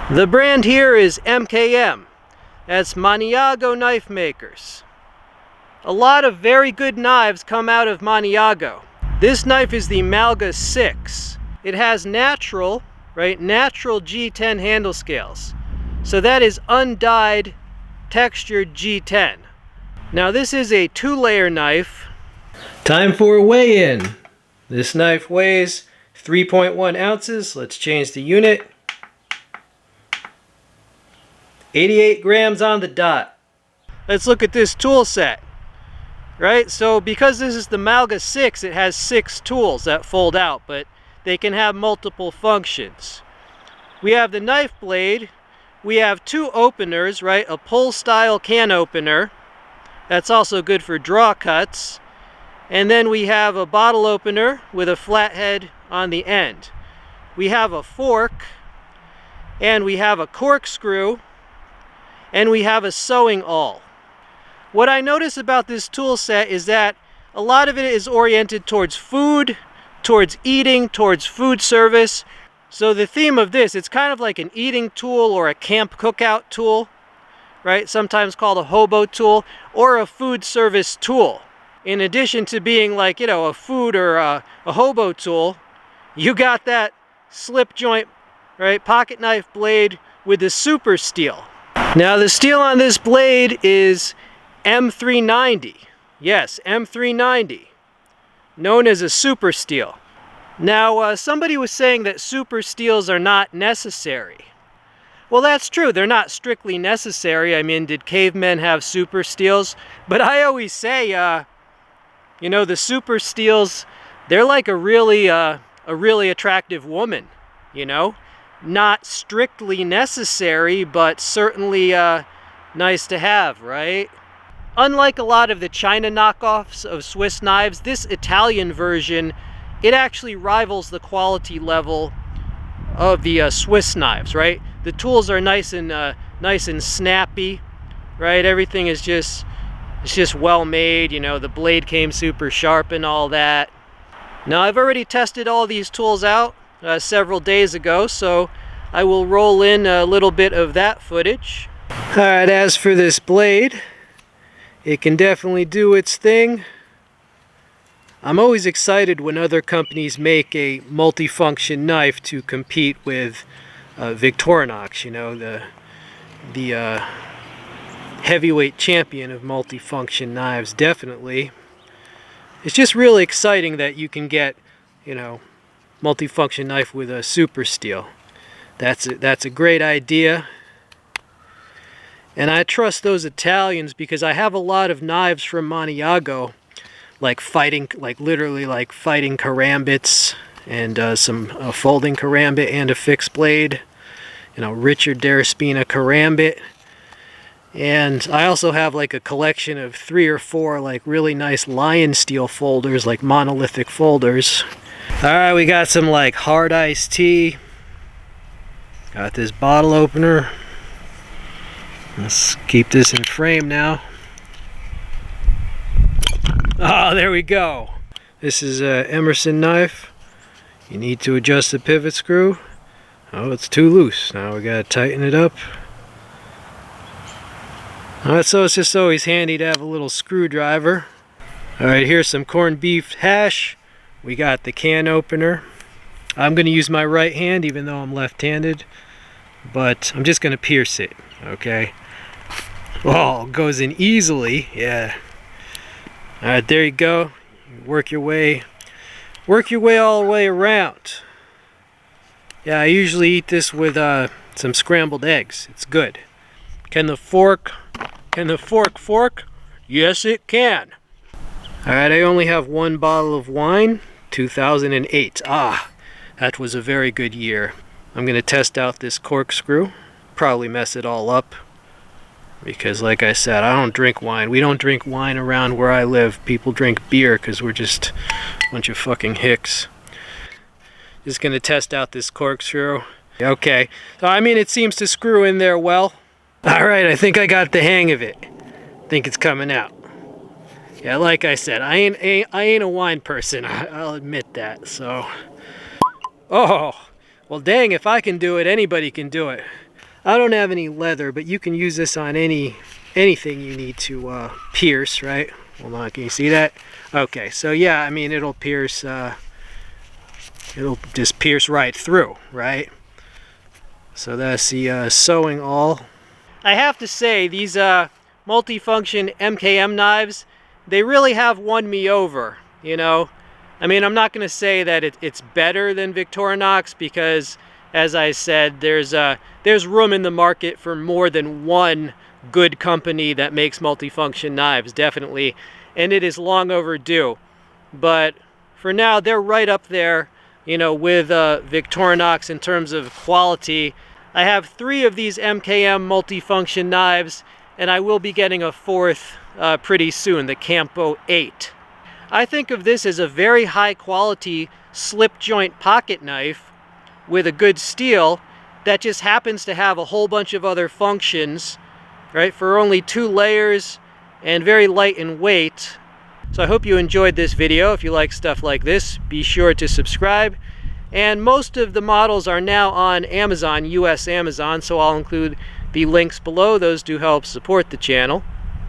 The brand here is MKM. That's Maniago Knife Makers. A lot of very good knives come out of Maniago. This knife is the Malga 6. It has natural G10 handle scales. So that is undyed, textured G10. Now this is a 2-layer knife. Time for a weigh-in. This knife weighs 3.1 ounces. Let's change the unit. 88 grams on the dot. Let's look at this tool set. Right, so because this is the Malga 6, it has 6 tools that fold out, but they can have multiple functions. We have the knife blade. We have 2 openers, right? A pull style can opener. That's also good for draw cuts. And then we have a bottle opener with a flat head on the end. We have a fork, and we have a corkscrew, and we have a sewing awl. What I notice about this tool set is that a lot of it is oriented towards food, towards eating, towards food service. So the theme of this, it's kind of like an eating tool or a camp cookout tool, right? Sometimes called a hobo tool or a food service tool. In addition to being like, a food or a hobo tool, you got that slip joint, right? Pocket knife blade with the super steel. Now the steel on this blade is M390. Yes, M390. Known as a super steel. Now somebody was saying that super steels are not necessary. Well, that's true. They're not strictly necessary. I mean, did cavemen have super steels? But I always say, the super steels, they're like a really attractive woman, Not strictly necessary, but certainly nice to have, right? Unlike a lot of the China knockoffs of Swiss knives, this Italian version, it actually rivals the quality level of the Swiss knives, right? The tools are nice and snappy, right? Everything is just well made. The blade came super sharp and all that. Now I've already tested all these tools out several days ago, so I will roll in a little bit of that footage. All right, as for this blade, it can definitely do its thing. I'm always excited when other companies make a multifunction knife to compete with Victorinox, the heavyweight champion of multifunction knives, definitely. It's just really exciting that you can get, multifunction knife with a super steel. That's a great idea. And I trust those Italians because I have a lot of knives from Maniago, literally fighting karambits and some folding karambit and a fixed blade. Richard Deraspina karambit. And I also have a collection of 3 or 4 really nice lion steel folders, monolithic folders. Alright, we got some hard iced tea. Got this bottle opener. Let's keep this in frame now. Oh, there we go. This is an Emerson knife. You need to adjust the pivot screw. Oh, it's too loose. Now we gotta tighten it up. Alright, so it's just always handy to have a little screwdriver. Alright, here's some corned beef hash. We got the can opener. I'm going to use my right hand even though I'm left-handed. But I'm just going to pierce it, okay? Oh, it goes in easily, yeah. Alright, there you go. Work your way all the way around. Yeah, I usually eat this with some scrambled eggs. It's good. Can the fork fork? Yes, it can. Alright, I only have 1 bottle of wine, 2008. Ah, that was a very good year. I'm going to test out this corkscrew. Probably mess it all up. Because like I said, I don't drink wine. We don't drink wine around where I live. People drink beer because we're just a bunch of fucking hicks. Just going to test out this corkscrew. Okay, so it seems to screw in there well. Alright, I think I got the hang of it. I think it's coming out. Yeah, like I said, I ain't a wine person. I'll admit that. So, oh, well, dang! If I can do it, anybody can do it. I don't have any leather, but you can use this on anything you need to pierce, right? Hold on, can you see that? Okay, so yeah, I mean, it'll pierce, it'll just pierce right through, right? So that's the sewing awl. I have to say, these multifunction MKM knives, they really have won me over, you know? I mean, I'm not going to say that it's better than Victorinox because, as I said, there's room in the market for more than one good company that makes multifunction knives, definitely, and it is long overdue. But for now, they're right up there, you know, with Victorinox in terms of quality. I have 3 of these MKM multifunction knives, and I will be getting a 4th pretty soon, the Campo 8. I think of this as a very high quality slip joint pocket knife with a good steel that just happens to have a whole bunch of other functions, right, for only 2 layers and very light in weight. So I hope you enjoyed this video. If you like stuff like this, be sure to subscribe. And most of the models are now on Amazon, US Amazon, so I'll include the links below. Those do help support the channel.